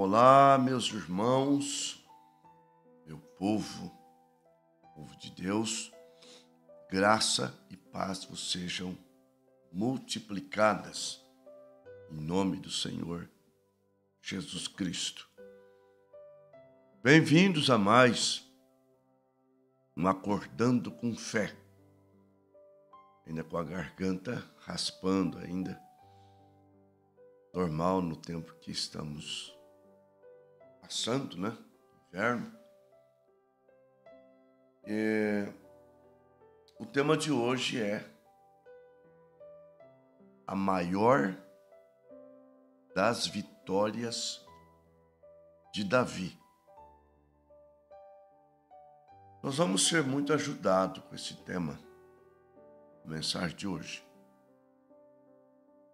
Olá, meus irmãos, meu povo de Deus, graça e paz vos sejam multiplicadas em nome do Senhor Jesus Cristo. Bem-vindos a mais um Acordando com Fé, ainda com a garganta raspando ainda, normal no tempo que estamos passando, né? Inverno. O tema de hoje é a maior das vitórias de Davi. Nós vamos ser muito ajudados com esse tema, a mensagem de hoje.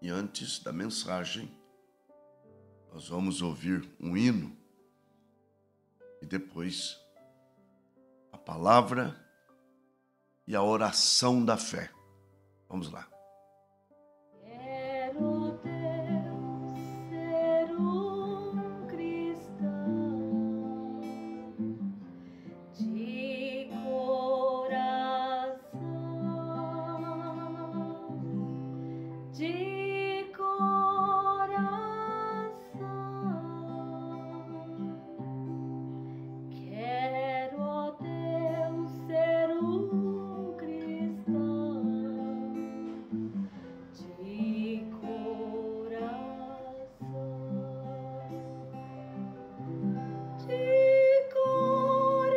E antes da mensagem, nós vamos ouvir um hino e depois a palavra e a oração da fé. Vamos lá. Quero Deus ser um cristão de coração, de coração. Quero, ó Deus, ser um cristão de coração, de coração,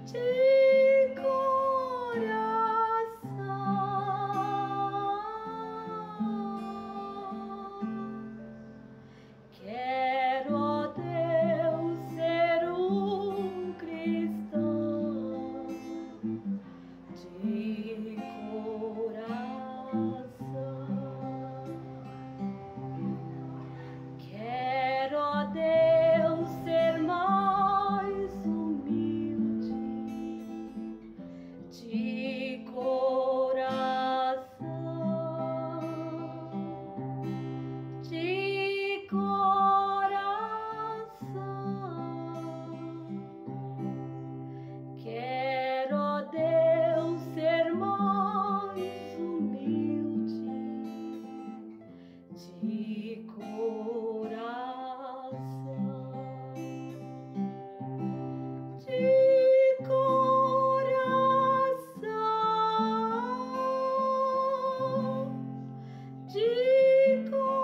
de coração. Quero, ó Deus, ser um cristão de coração. Quero, ó Deus, ser mais humilde de coração, de coração. Quero, ó Deus, ser mais humilde de coração, de coração, de coração.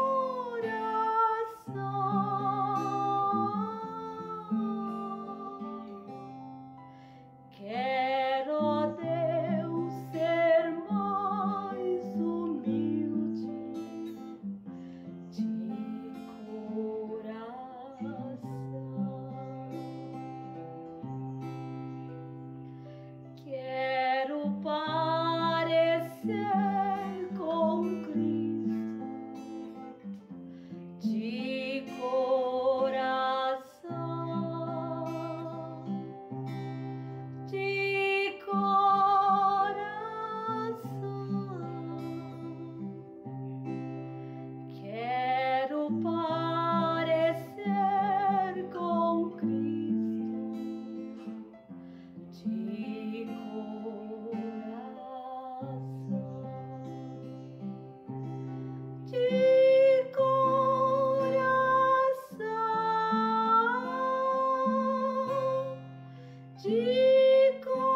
Quero, ó Deus, ser mais humilde de coração. Quero parecer com Cristo de coração, de coração. Quero parecer com Cristo de coração, de coração, de coração.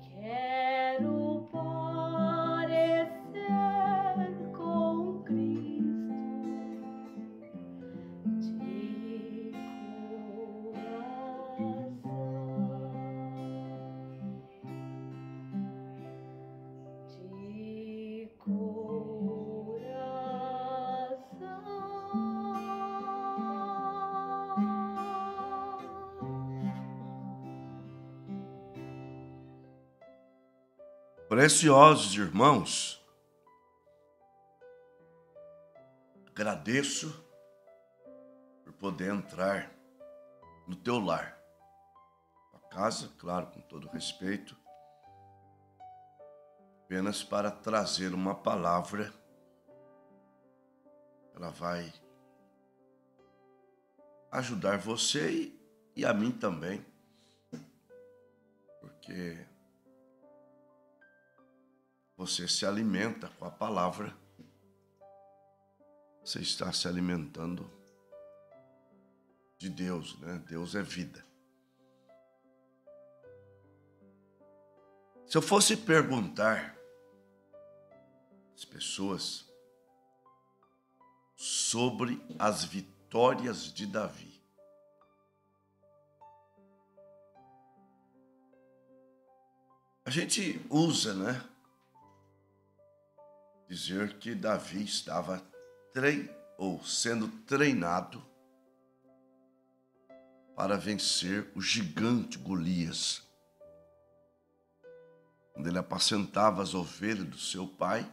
Quero parecer com Cristo de Preciosos irmãos, agradeço por poder entrar no teu lar, casa, claro, com todo respeito, apenas para trazer uma palavra. Ela vai ajudar você e a mim também, porque você se alimenta com a palavra, você está se alimentando de Deus, né? Deus é vida. Se eu fosse perguntar às pessoas sobre as vitórias de Davi, a gente usa, né, dizer que Davi estava sendo treinado para vencer o gigante Golias. Quando ele apacentava as ovelhas do seu pai,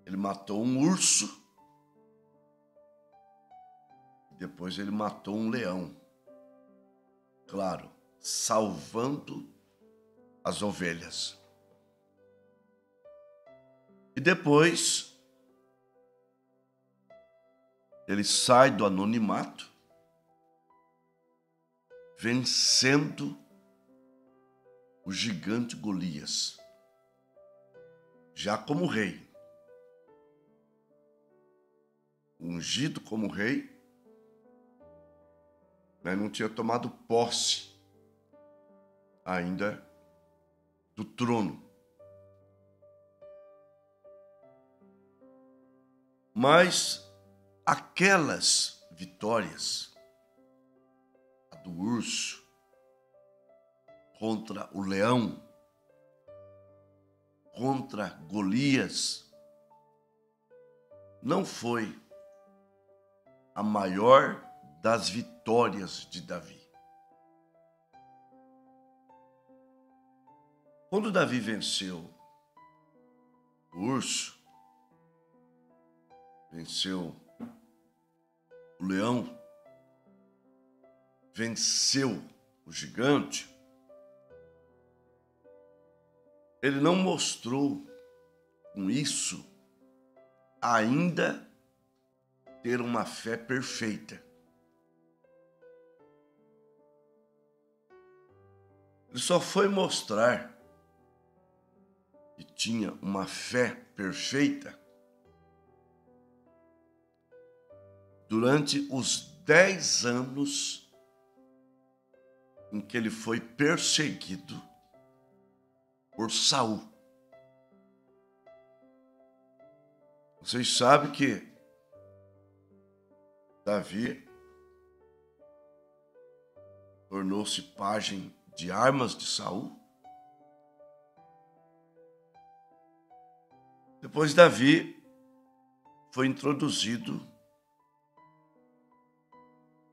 ele matou um urso, depois ele matou um leão. Claro, salvando as ovelhas. E depois ele sai do anonimato, vencendo o gigante Golias, já como rei, ungido como rei, mas não tinha tomado posse ainda do trono. Mas aquelas vitórias, a do urso contra o leão, contra Golias, não foi a maior das vitórias de Davi. Quando Davi venceu o urso, venceu o leão, venceu o gigante, ele não mostrou com isso ainda ter uma fé perfeita. Ele só foi mostrar que tinha uma fé perfeita durante os 10 anos em que ele foi perseguido por Saul. Vocês sabem que Davi tornou-se pajem de armas de Saul. Depois Davi foi introduzido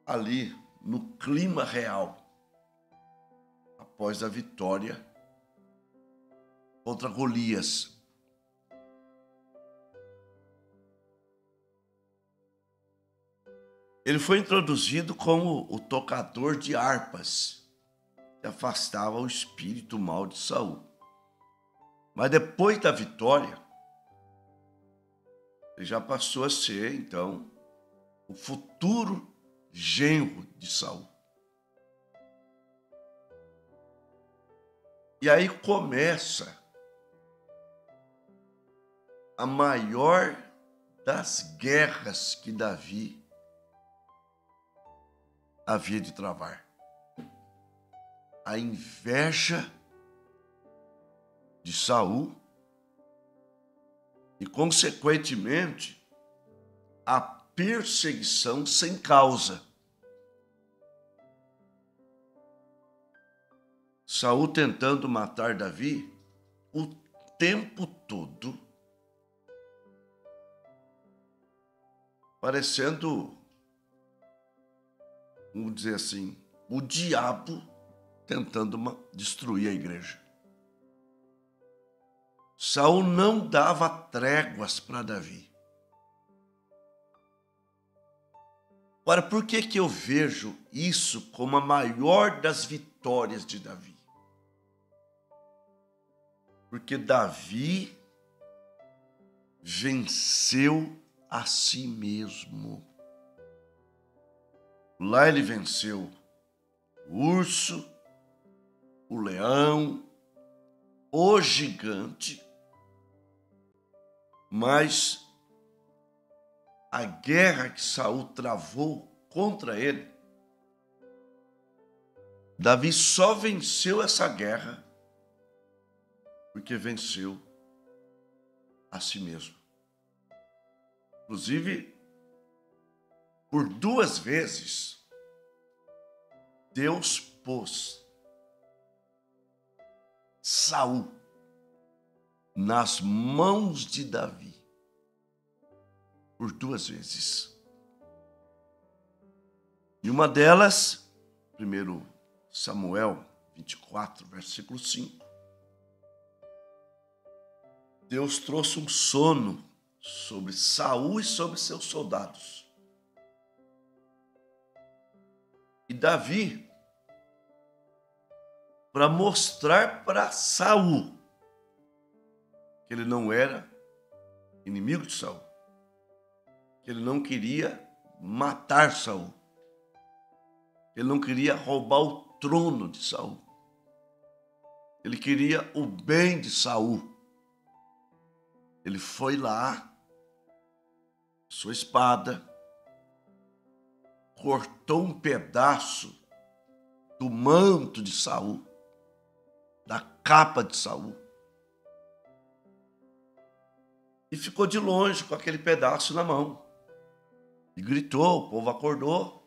ali no clima real, após a vitória contra Golias. Ele foi introduzido como o tocador de harpas, que afastava o espírito mal de Saul. Mas depois da vitória, ele já passou a ser, então, o futuro genro de Saul. E aí começa a maior das guerras que Davi havia de travar. A inveja de Saul e, consequentemente, a perseguição sem causa. Saul tentando matar Davi o tempo todo, parecendo, vamos dizer assim, o diabo tentando destruir a igreja. Saul não dava tréguas para Davi. Agora, por que que eu vejo isso como a maior das vitórias de Davi? Porque Davi venceu a si mesmo. Lá ele venceu o urso, o leão, o gigante, mas a guerra que Saul travou contra ele, Davi só venceu essa guerra porque venceu a si mesmo. Inclusive, por 2 vezes, Deus pôs Saul nas mãos de Davi. Por 2 vezes. E uma delas, 1 Samuel 24, versículo 5. Deus trouxe um sono sobre Saul e sobre seus soldados. E Davi, para mostrar para Saul que ele não era inimigo de Saul, que ele não queria matar Saul, ele não queria roubar o trono de Saul, ele queria o bem de Saul. Ele foi lá, sua espada, cortou um pedaço do manto de Saul, da capa de Saul, e ficou de longe com aquele pedaço na mão. E gritou, o povo acordou.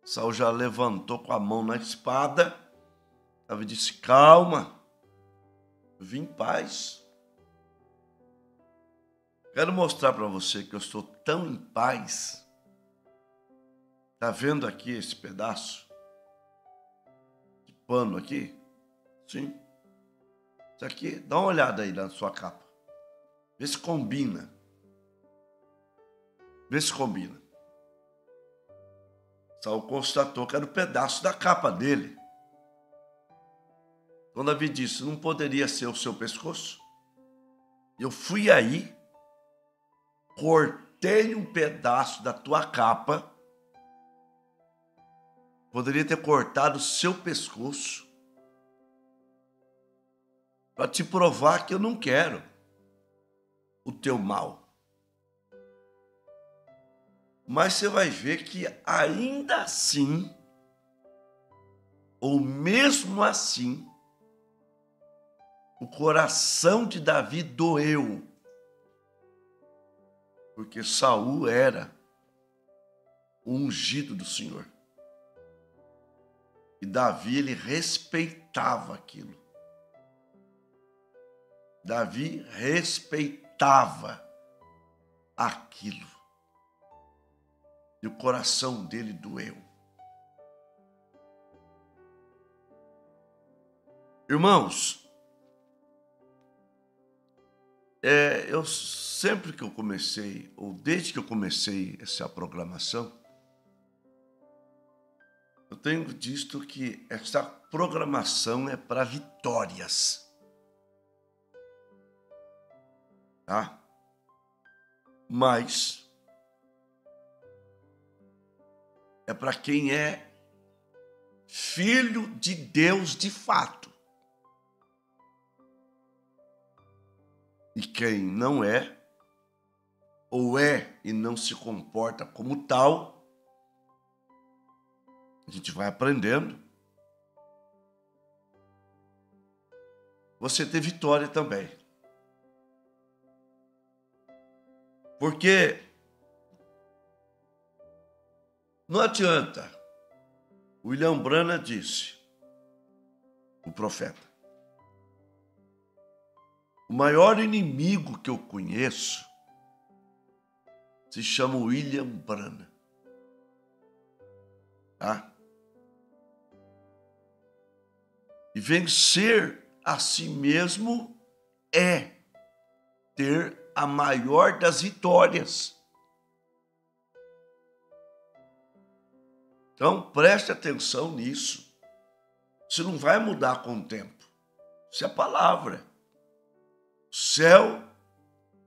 Saul já levantou com a mão na espada. Davi disse: calma, eu vim em paz. Quero mostrar para você que eu estou tão em paz. Está vendo aqui esse pedaço de pano aqui? Sim. Isso aqui, dá uma olhada aí na sua capa. Vê se combina. Vê se combina. Saul constatou que era um pedaço da capa dele. Então Davi disse: não poderia ser o seu pescoço? Eu fui aí, cortei um pedaço da tua capa, poderia ter cortado o seu pescoço, para te provar que eu não quero o teu mal. Mas você vai ver que ainda assim, ou mesmo assim, o coração de Davi doeu, porque Saul era o ungido do Senhor. E Davi, ele respeitava aquilo. Davi respeitava aquilo. E o coração dele doeu. Irmãos, eu sempre que eu comecei, ou desde que eu comecei essa programação, eu tenho dito que essa programação é para vitórias. Tá? Mas é para quem é filho de Deus de fato. E quem não é, ou é e não se comporta como tal, a gente vai aprendendo. Você ter vitória também. Porque não adianta. William Branham disse, o profeta: o maior inimigo que eu conheço se chama William Branham. Tá? E vencer a si mesmo é ter a maior das vitórias. Então, preste atenção nisso. Isso não vai mudar com o tempo. Isso é a palavra. Céu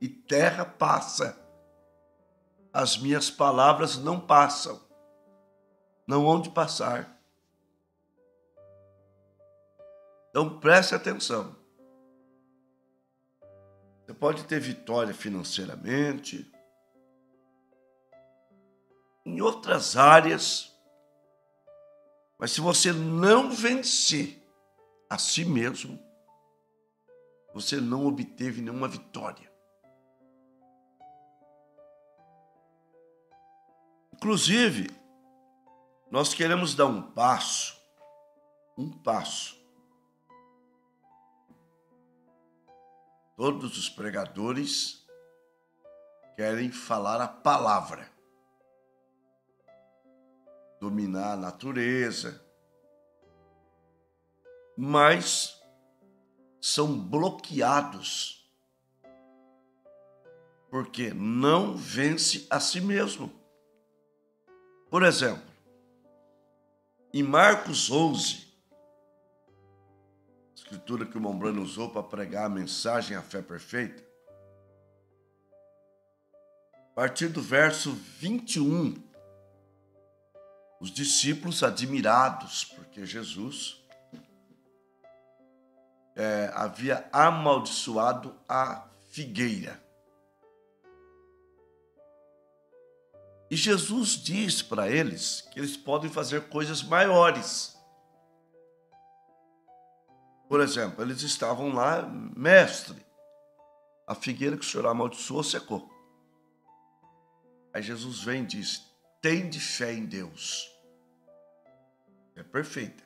e terra passa. As minhas palavras não passam. Não hão de passar. Então, preste atenção. Você pode ter vitória financeiramente, em outras áreas, mas se você não vencer a si mesmo, você não obteve nenhuma vitória. Inclusive, nós queremos dar um passo. Todos os pregadores querem falar a palavra, dominar a natureza, mas são bloqueados porque não vence a si mesmo. Por exemplo, em Marcos 11, escritura que o Mombrano usou para pregar a mensagem, a fé perfeita, a partir do verso 21, os discípulos admirados, porque Jesus havia amaldiçoado a figueira. E Jesus diz para eles que eles podem fazer coisas maiores. Por exemplo, eles estavam lá, mestre, a figueira que o senhor amaldiçoou secou. Aí Jesus vem e diz, tende fé em Deus. É perfeita.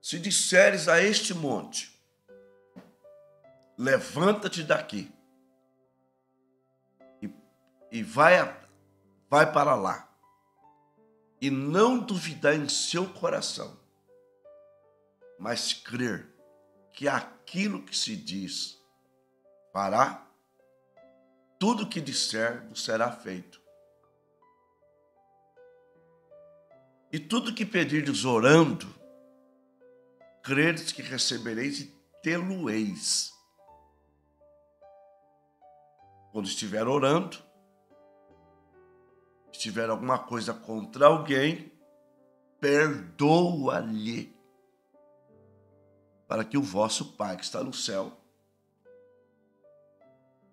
Se disseres a este monte, levanta-te daqui e vai para lá, e não duvidar em seu coração, mas crer que aquilo que se diz fará, tudo que disser será feito. E tudo que pedirdes orando, credes que recebereis e tê-lo-eis. Quando estiver orando, se tiver alguma coisa contra alguém, perdoa-lhe, para que o vosso Pai que está no céu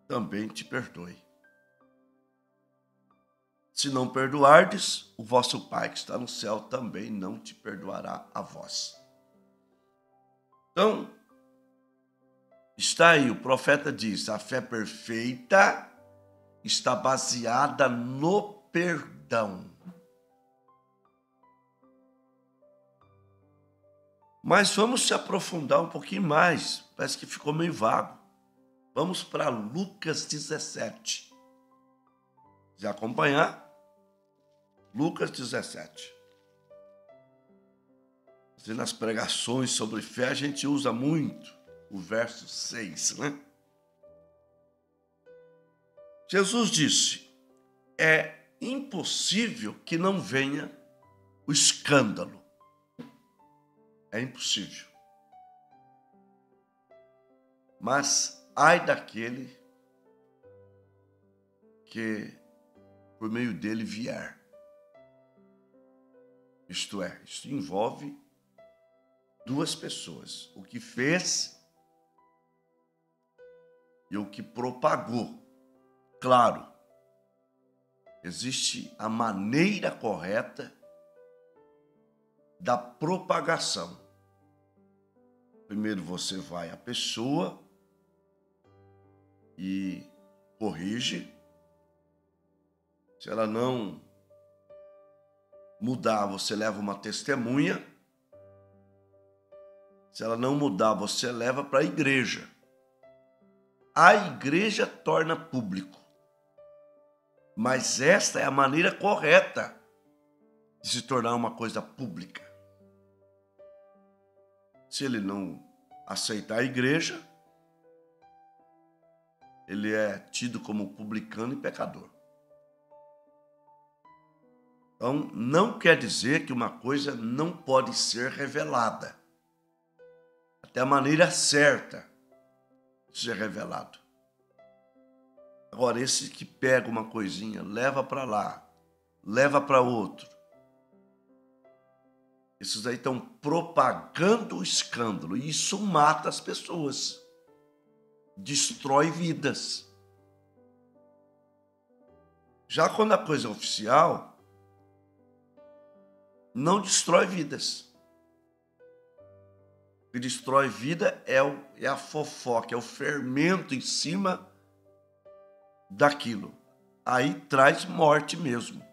também te perdoe. Se não perdoardes, o vosso Pai que está no céu também não te perdoará a vós. Então, está aí, o profeta diz, a fé perfeita está baseada no perdão. Mas vamos se aprofundar um pouquinho mais, parece que ficou meio vago. Vamos para Lucas 17. Se acompanhar, Lucas 17. Nas pregações sobre fé, a gente usa muito o verso 6, né? Jesus disse, é impossível que não venha o escândalo. É impossível. Mas ai daquele que por meio dele vier. Isto é, isso envolve duas pessoas, o que fez e o que propagou. Claro, existe a maneira correta da propagação. Primeiro você vai à pessoa e corrige. Se ela não mudar, você leva uma testemunha. Se ela não mudar, você leva para a igreja. A igreja torna público. Mas esta é a maneira correta de se tornar uma coisa pública. Se ele não aceitar a igreja, ele é tido como publicano e pecador. Então, não quer dizer que uma coisa não pode ser revelada. Até a maneira certa de ser revelado. Agora, esse que pega uma coisinha, leva para lá, leva para outro. Esses aí estão propagando o escândalo. E isso mata as pessoas. Destrói vidas. Já quando a coisa é oficial, não destrói vidas. O que destrói vida é a fofoca, é o fermento em cima daquilo. Aí traz morte mesmo.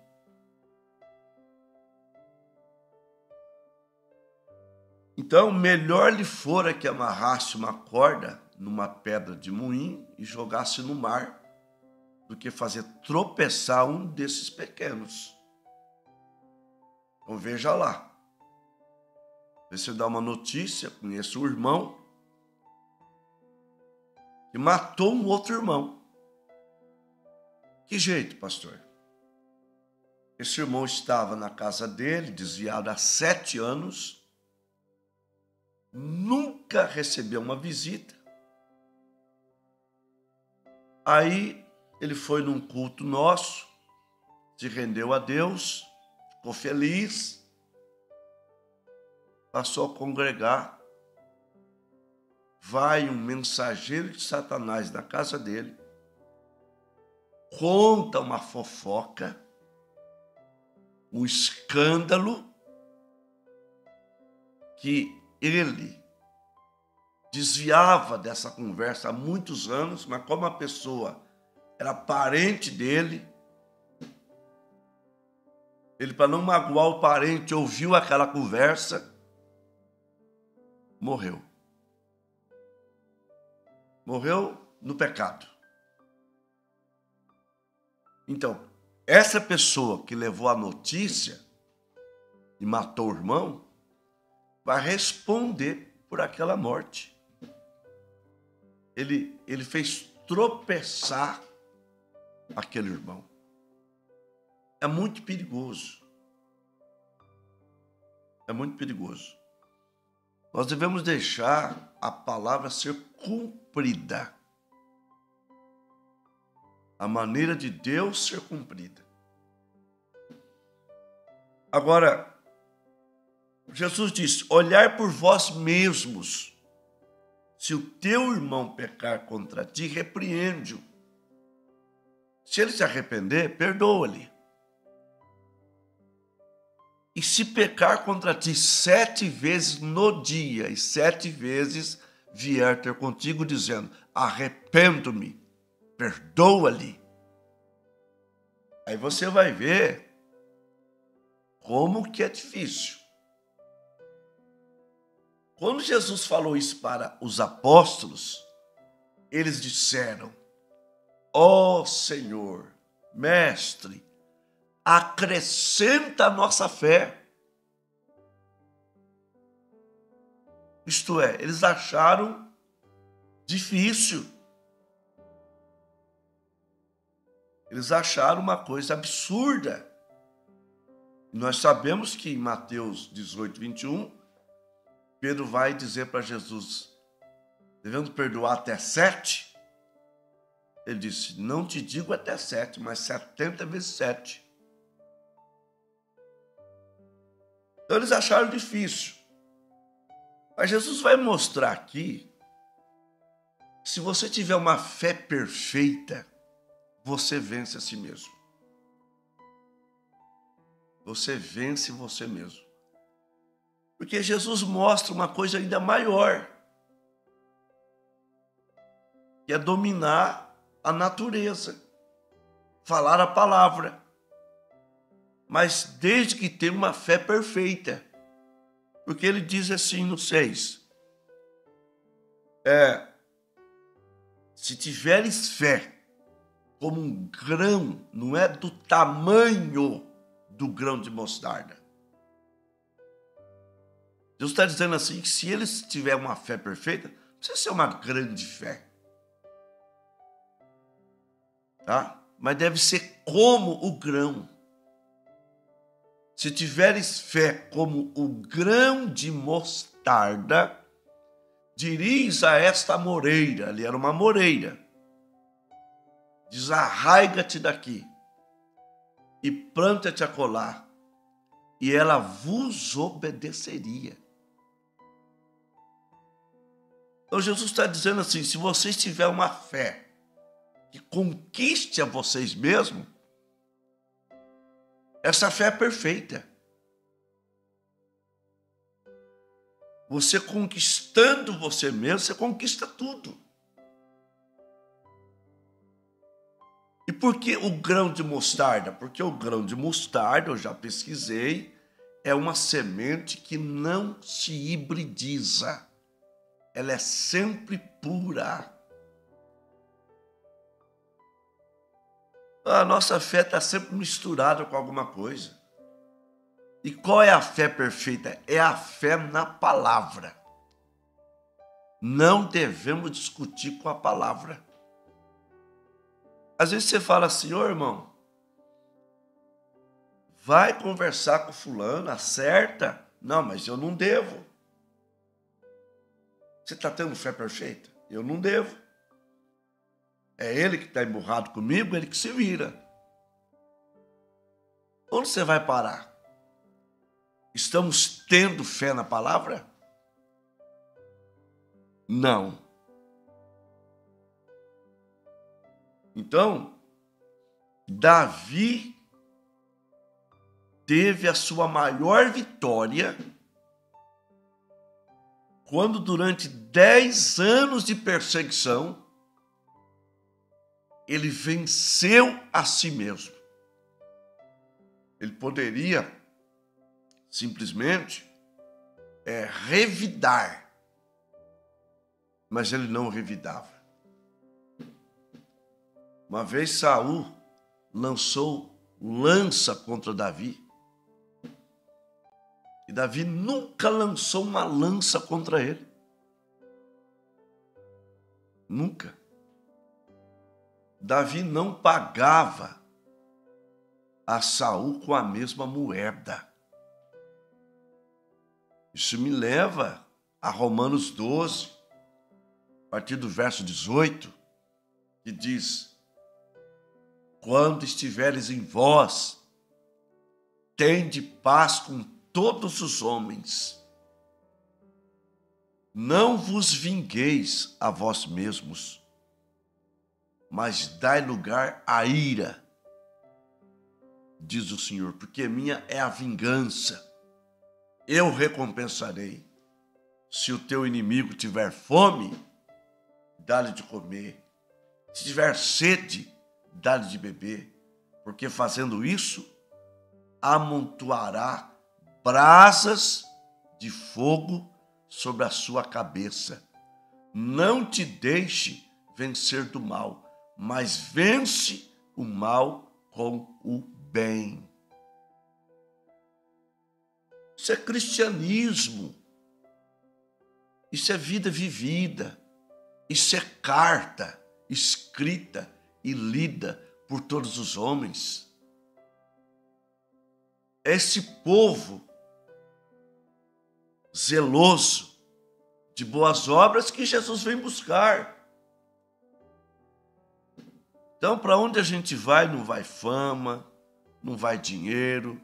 Então, melhor lhe fora que amarrasse uma corda numa pedra de moinho e jogasse no mar, do que fazer tropeçar um desses pequenos. Então, veja lá. Você dá uma notícia, conheço um irmão que matou um outro irmão. Que jeito, pastor? Esse irmão estava na casa dele, desviado há 7 anos, nunca recebeu uma visita. Aí ele foi num culto nosso, se rendeu a Deus, ficou feliz, passou a congregar. Vai um mensageiro de Satanás na casa dele, conta uma fofoca, um escândalo que ele desviava dessa conversa há muitos anos, mas como a pessoa era parente dele, ele, para não magoar o parente, ouviu aquela conversa, morreu. Morreu no pecado. Então, essa pessoa que levou a notícia e matou o irmão, vai responder por aquela morte. Ele fez tropeçar aquele irmão. É muito perigoso. É muito perigoso. Nós devemos deixar a palavra ser cumprida. A maneira de Deus ser cumprida. Agora, Jesus disse: olhar por vós mesmos. Se o teu irmão pecar contra ti, repreende-o. Se ele se arrepender, perdoa-lhe. E se pecar contra ti 7 vezes no dia, e 7 vezes vier ter contigo dizendo: arrependo-me, perdoa-lhe. Aí você vai ver como que é difícil. Quando Jesus falou isso para os apóstolos, eles disseram: ó Senhor, Mestre, acrescenta a nossa fé. Isto é, eles acharam difícil. Eles acharam uma coisa absurda. Nós sabemos que em Mateus 18, 21, Pedro vai dizer para Jesus: devemos perdoar até 7? Ele disse: não te digo até 7, mas 70 vezes 7. Então eles acharam difícil. Mas Jesus vai mostrar aqui, se você tiver uma fé perfeita, você vence a si mesmo. Você vence você mesmo. Porque Jesus mostra uma coisa ainda maior, que é dominar a natureza, falar a palavra. Mas desde que tenha uma fé perfeita. Porque ele diz assim no 6. Se tiveres fé como um grão, não é do tamanho do grão de mostarda. Deus está dizendo assim, que se eles tiverem uma fé perfeita, não precisa ser uma grande fé. Tá? Mas deve ser como o grão. Se tiveres fé como o grão de mostarda, diriz a esta moreira, ali era uma moreira, desarraiga-te daqui e planta-te acolá, e ela vos obedeceria. Então Jesus está dizendo assim, se vocês tiverem uma fé que conquiste a vocês mesmos, essa fé é perfeita. Você conquistando você mesmo, você conquista tudo. E por que o grão de mostarda? Porque o grão de mostarda, eu já pesquisei, é uma semente que não se hibridiza. Ela é sempre pura. A nossa fé está sempre misturada com alguma coisa. E qual é a fé perfeita? É a fé na palavra. Não devemos discutir com a palavra. Às vezes você fala assim, ô irmão, vai conversar com fulano, acerta. Não, mas eu não devo. Você está tendo fé perfeita? Eu não devo. É ele que está emburrado comigo, ele que se vira. Onde você vai parar? Estamos tendo fé na palavra? Não. Então, Davi teve a sua maior vitória quando, durante 10 anos de perseguição, ele venceu a si mesmo. Ele poderia simplesmente revidar, mas ele não revidava. Uma vez Saul lançou lança contra Davi, e Davi nunca lançou uma lança contra ele. Nunca. Davi não pagava a Saul com a mesma moeda. Isso me leva a Romanos 12, a partir do verso 18, que diz: quando estiveres em vós, tende paz com todos os homens. Não vos vingueis a vós mesmos, mas dai lugar à ira, diz o Senhor, porque minha é a vingança. Eu recompensarei. Se o teu inimigo tiver fome, dá-lhe de comer. Se tiver sede, dá-lhe de beber. Porque fazendo isso, amontoará brasas de fogo sobre a sua cabeça. Não te deixe vencer do mal, mas vence o mal com o bem. Isso é cristianismo. Isso é vida vivida. Isso é carta escrita e lida por todos os homens. Esse povo zeloso de boas obras que Jesus vem buscar. Então, para onde a gente vai, não vai fama, não vai dinheiro,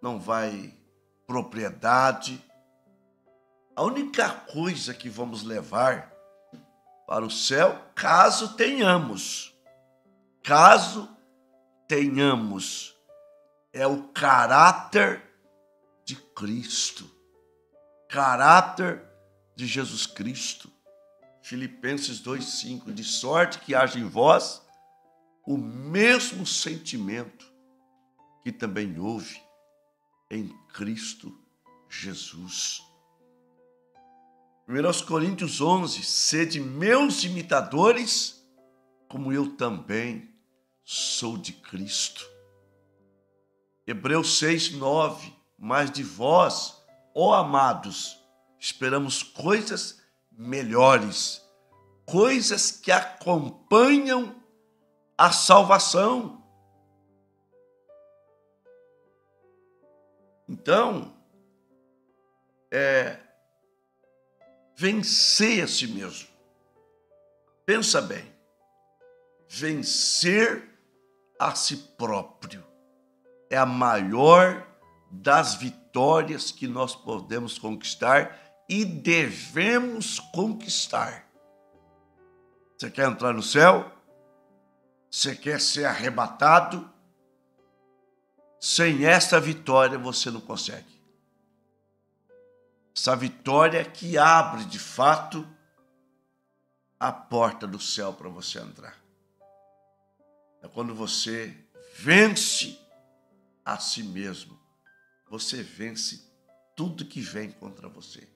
não vai propriedade. A única coisa que vamos levar para o céu, caso tenhamos, é o caráter de Cristo, caráter de Jesus Cristo. Filipenses 2,5, de sorte que haja em vós o mesmo sentimento que também houve em Cristo Jesus. 1 Coríntios 11, sede meus imitadores, como eu também sou de Cristo. Hebreus 6, 9, mas de vós, ó amados, esperamos coisas melhores, coisas que acompanham a salvação. Então, vencer a si mesmo. Pensa bem. Vencer a si próprio é a maior das vitórias que nós podemos conquistar e devemos conquistar. Você quer entrar no céu? Você quer ser arrebatado? Sem essa vitória você não consegue. Essa vitória que abre de fato a porta do céu para você entrar. É quando você vence a si mesmo. Você vence tudo que vem contra você.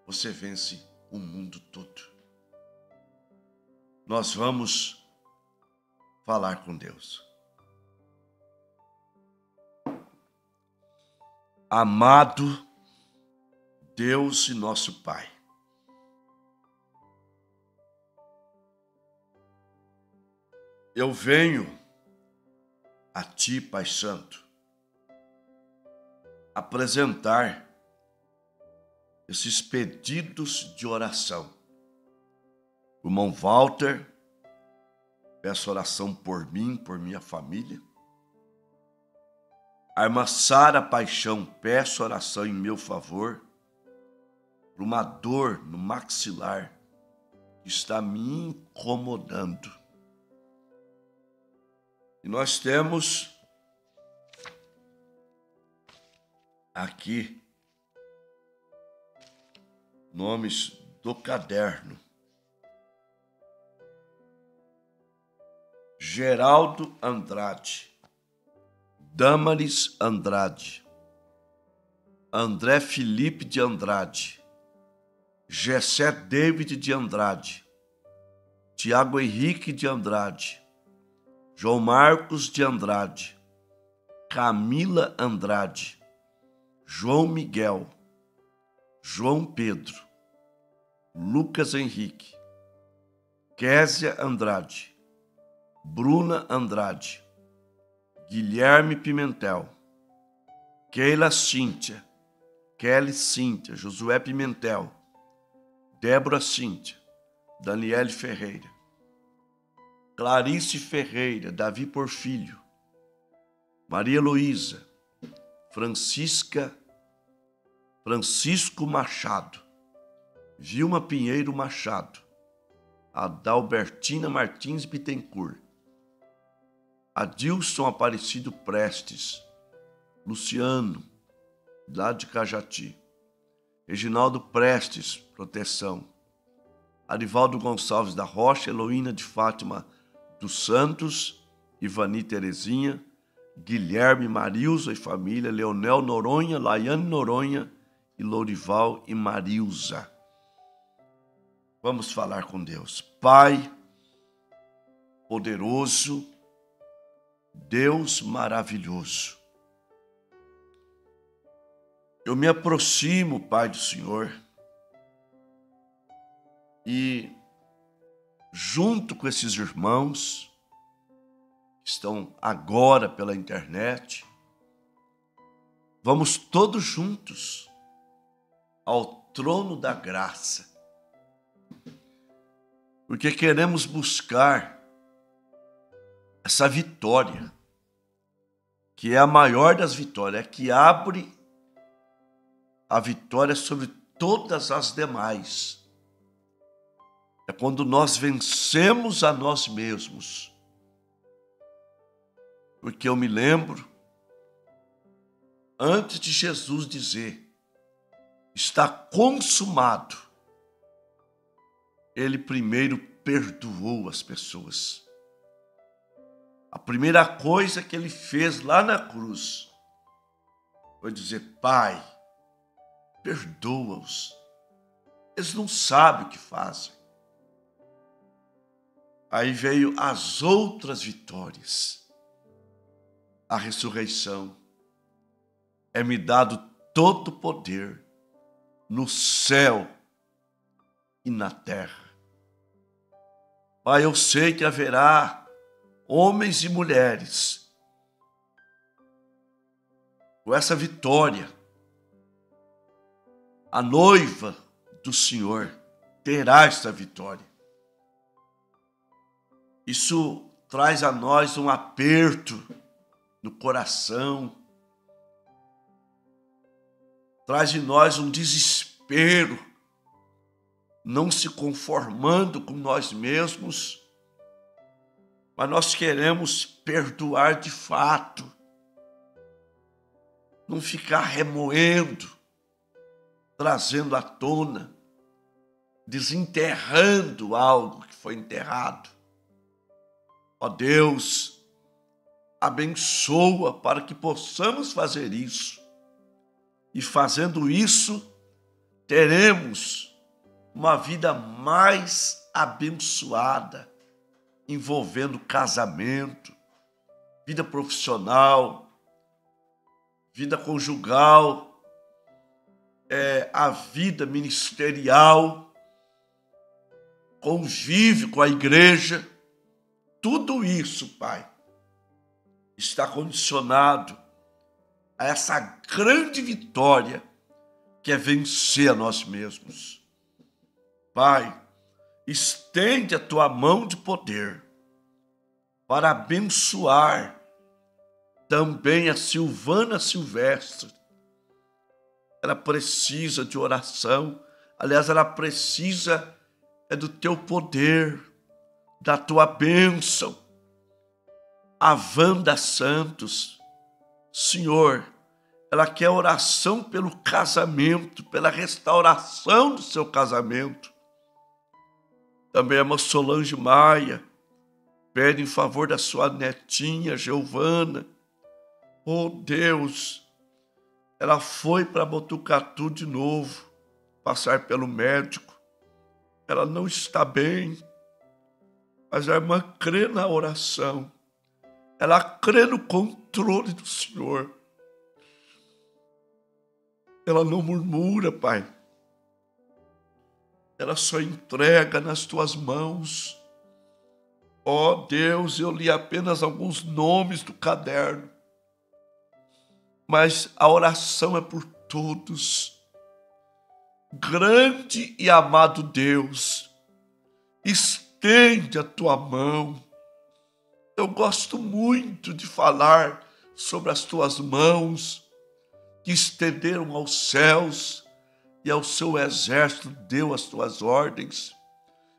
Você vence o mundo todo. Nós vamos falar com Deus. Amado Deus e nosso Pai, eu venho a Ti, Pai Santo, apresentar esses pedidos de oração. O irmão Walter, peço oração por mim, por minha família. A irmã Sara Paixão, peço oração em meu favor, por uma dor no maxilar que está me incomodando. E nós temos aqui nomes do caderno. Geraldo Andrade, Damaris Andrade, André Felipe de Andrade, Gessé David de Andrade, Tiago Henrique de Andrade, João Marcos de Andrade, Camila Andrade, João Miguel, João Pedro, Lucas Henrique, Késia Andrade, Bruna Andrade, Guilherme Pimentel, Keila Cíntia, Kelly Cíntia, Josué Pimentel, Débora Cíntia, Daniele Ferreira, Clarice Ferreira, Davi Porfílio, Maria Luísa, Francisco Machado, Vilma Pinheiro Machado, Adalbertina Martins Bittencourt, Adilson Aparecido Prestes, Luciano, lá de Cajati, Reginaldo Prestes, Proteção, Arivaldo Gonçalves da Rocha, Heloína de Fátima dos Santos, Ivani Terezinha, Guilherme Marilza e família, Leonel Noronha, Laiane Noronha e Lourival e Marilza. Vamos falar com Deus. Pai poderoso, Deus maravilhoso, eu me aproximo, Pai do Senhor, e junto com esses irmãos que estão agora pela internet, vamos todos juntos ao trono da graça, porque queremos buscar essa vitória, que é a maior das vitórias, é que abre a vitória sobre todas as demais. É quando nós vencemos a nós mesmos. Porque eu me lembro, antes de Jesus dizer, está consumado, ele primeiro perdoou as pessoas. A primeira coisa que ele fez lá na cruz foi dizer: Pai, perdoa-os, eles não sabem o que fazem. Aí veio as outras vitórias. A ressurreição. É-me dado todo o poder no céu e na terra. Pai, eu sei que haverá homens e mulheres com essa vitória, a noiva do Senhor terá essa vitória. Isso traz a nós um aperto no coração, traz em nós um desespero, não se conformando com nós mesmos, mas nós queremos perdoar de fato, não ficar remoendo, trazendo à tona, desenterrando algo que foi enterrado. Ó Deus, abençoa para que possamos fazer isso. E fazendo isso, teremos uma vida mais abençoada, envolvendo casamento, vida profissional, vida conjugal, a vida ministerial, convívio com a igreja. Tudo isso, Pai, está condicionado a essa grande vitória que é vencer a nós mesmos. Pai, estende a tua mão de poder para abençoar também a Silvana Silvestre. Ela precisa de oração, aliás, ela precisa do teu poder, da tua bênção. A Wanda Santos, Senhor, ela quer oração pelo casamento, pela restauração do seu casamento. Também a Solange Maia pede em favor da sua netinha, Giovana. Oh Deus, ela foi para Botucatu de novo, passar pelo médico. Ela não está bem, mas a irmã crê na oração. Ela crê no controle do Senhor. Ela não murmura, Pai. Ela só entrega nas tuas mãos. Ó Deus, eu li apenas alguns nomes do caderno, mas a oração é por todos. Grande e amado Deus, estende a tua mão. Eu gosto muito de falar sobre as tuas mãos que estenderam aos céus e ao seu exército deu as tuas ordens.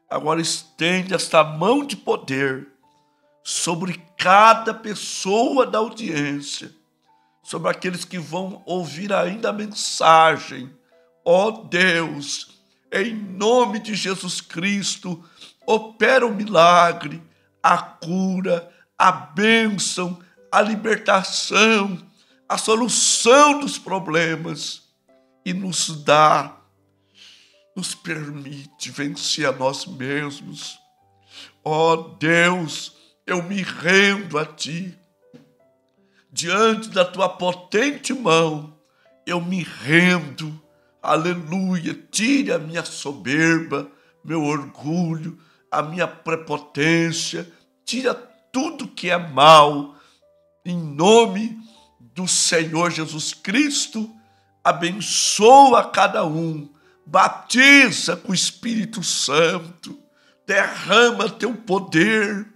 Agora estende esta mão de poder sobre cada pessoa da audiência, sobre aqueles que vão ouvir ainda a mensagem. Ó Deus, em nome de Jesus Cristo, opera o milagre, a cura, a bênção, a libertação, a solução dos problemas e nos permite vencer a nós mesmos. Ó Deus, eu me rendo a Ti. Diante da Tua potente mão, eu me rendo. Aleluia. Tire a minha soberba, meu orgulho, a minha prepotência. Tira tudo que é mal. Em nome do Senhor Jesus Cristo, abençoa cada um. Batiza com o Espírito Santo. Derrama teu poder.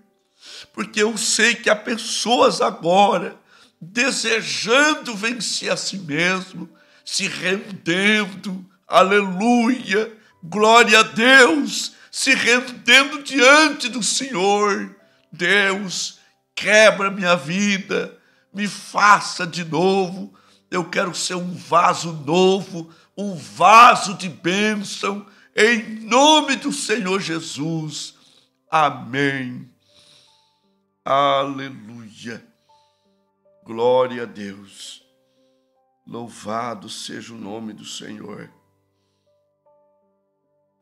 Porque eu sei que há pessoas agora desejando vencer a si mesmo, se rendendo, aleluia, glória a Deus, se rendendo diante do Senhor. Deus, quebra minha vida, me faça de novo. Eu quero ser um vaso novo, um vaso de bênção, em nome do Senhor Jesus. Amém. Aleluia. Glória a Deus. Louvado seja o nome do Senhor.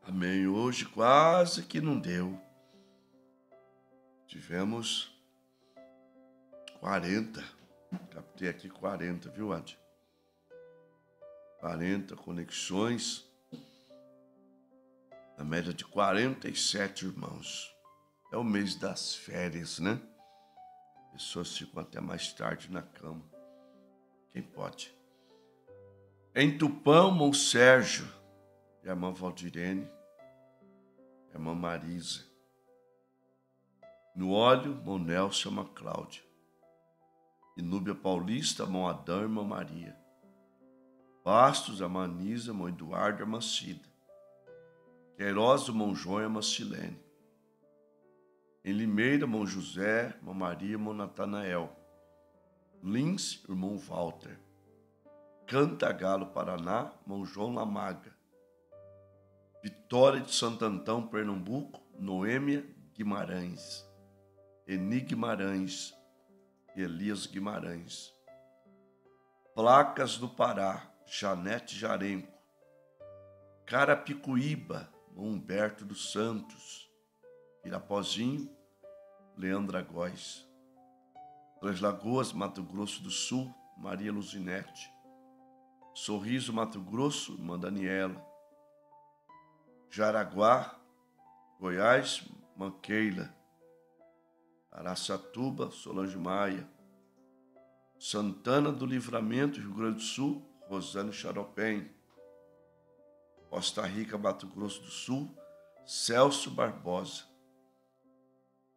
Amém. Hoje quase que não deu. Tivemos 40. Captei aqui 40, viu, Adi? 40 conexões. Na média de 47 irmãos. É o mês das férias, né? Pessoas ficam até mais tarde na cama. Quem pode? Em Tupã, irmão Sérgio, e a irmã Valdirene, a irmã Marisa. No óleo, irmão Nelson e a irmã Cláudia. E Núbia Paulista, irmão Adão e irmã Maria. Bastos, a irmã Anisa, irmão Eduardo e a irmã Cida. Queiroz, irmão João e a irmã Silene. Em Limeira, irmão José, irmã Maria e irmão Natanael. Lins, irmão Walter. Cantagalo, Paraná, irmão João Lamaga. Vitória de Santo Antão, Pernambuco, Noêmia Guimarães. Eni Guimarães e Elias Guimarães. Placas do Pará, Janete Jarenco. Carapicuíba, Humberto dos Santos. Pirapozinho, Leandra Góes. Três Lagoas, Mato Grosso do Sul, Maria Luzinete. Sorriso, Mato Grosso, irmã Daniela. Jaraguá, Goiás, Manqueila. Araçatuba, Solange Maia. Santana do Livramento, Rio Grande do Sul, Rosane Charopem. Costa Rica, Mato Grosso do Sul, Celso Barbosa.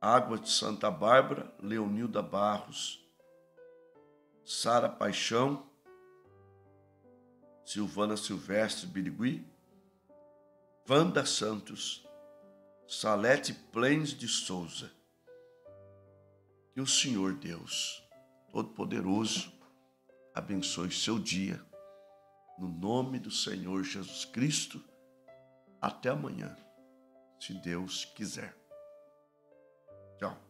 Água de Santa Bárbara, Leonilda Barros. Sara Paixão, Silvana Silvestre Birigui. Wanda Santos, Salete Plains de Souza. Que o Senhor Deus Todo-Poderoso abençoe seu dia. No nome do Senhor Jesus Cristo, até amanhã, se Deus quiser. Tchau.